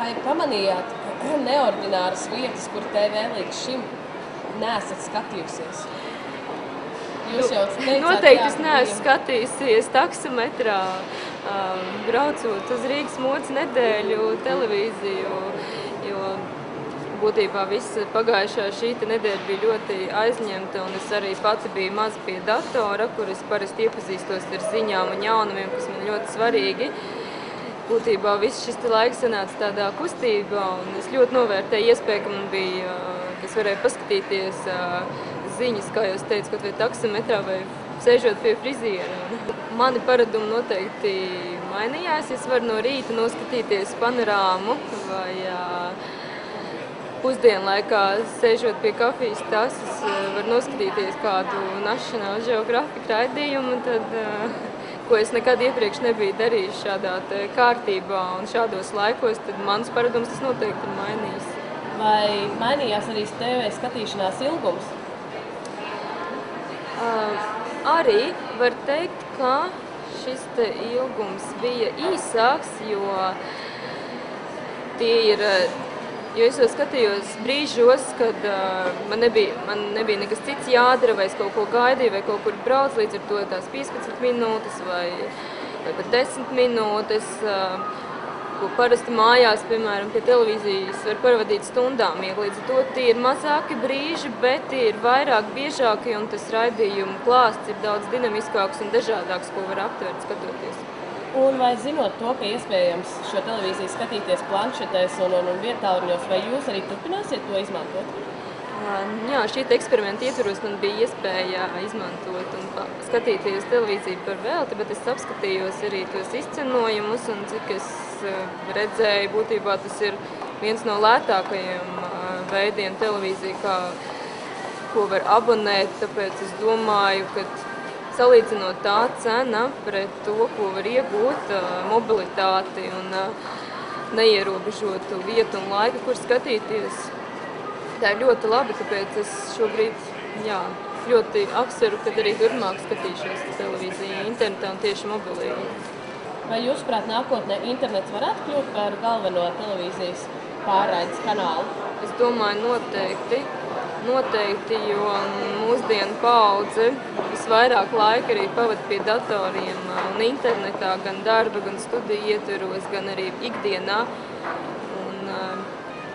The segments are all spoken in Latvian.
Vai pamanījāt neordināras vietas, kur TV līdz šim neesat skatījusies? Jūs jau teicāt, Noteikti es neesmu skatījusies taksometrā, braucot uz Rīgas modes nedēļu televīziju, jo būtībā visa pagājušā šī nedēļa bija ļoti aizņemta, un es arī pati biju maz pie datora, kur es parasti iepazīstos ar ziņām un jaunumiem, kas man ļoti svarīgi. Būtībā viss šis laiks sanāca tādā kustībā, un es ļoti novērtēju iespēju, ka man bija, ka es varēju paskatīties ziņas, kā jau es teicu, kaut vai taksometrā vai sēžot pie friziera. Mani paradumi noteikti mainījās. Es varu no rīta noskatīties panorāmu vai pusdienlaikā sēžot pie kafijas tases, var noskatīties kādu National Geographic raidījumu, tad, ko es nekad iepriekš nebiju darījis šādā kārtībā un šādos laikos, tad mans paradums tas noteikti ir mainījis. Vai mainījās arī TV skatīšanās ilgums? Arī var teikt, ka šis ilgums bija īsāks, jo es jau skatījos brīžos, kad man nebija nekas cits jādara, vai es kaut ko gaidīju, vai kaut kur brauc, līdz ar to tās 15 minūtes vai pat 10 minūtes, ko parasti mājās, piemēram, pie televīzijas var pavadīt stundām. Līdz ar to tie ir mazāki brīži, bet tie ir vairāk biežāki, un tas raidījumu klāsts ir daudz dinamiskāks un dažādāks, ko var aptvert skatoties. Un vai zinot to, ka iespējams šo televīziju skatīties planšetēs un vietāluņos, vai jūs arī turpināsiet to izmantot? Jā, šī eksperimenta ietvaros man bija iespēja izmantot un skatīties televīziju par velti, bet es apskatījos arī tos izcenojumus, un cik es redzēju, būtībā tas ir viens no lētākajiem veidiem televīzija, ko var abonēt, tāpēc es domāju, ka salīdzinot tā cena pret to, ko var iegūt, mobilitāti un neierobežotu vietu un laiku, kur skatīties. Tā ir ļoti labi, tāpēc es šobrīd ļoti apsveru, kad arī turpmāk skatīšos televīziju internetā un tieši mobilī. Vai jūsuprāt nākotnē internets varētu kļūt par galveno televīzijas pārraides kanālu? Es domāju noteikti, jo mūsdienu paudze visvairāk laika arī pavada pie datoriem un internetā, gan darba, gan studiju ietveros, gan arī ikdienā.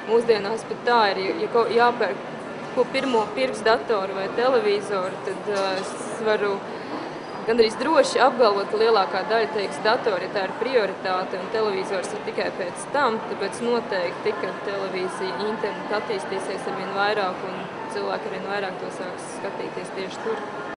Mūsdienās pat tā ir, ja jāpērk pirmo pirks datoru vai televizoru, tad es varu gandrīz droši apgalvot, ka lielākā daļa teiks datori, ja tā ir prioritāte, un televizors ir tikai pēc tam, tāpēc noteikti, ka televīzija, interneta attīstīsies arvien vairāk, un cilvēki arvien vairāk to sāks skatīties tieši tur.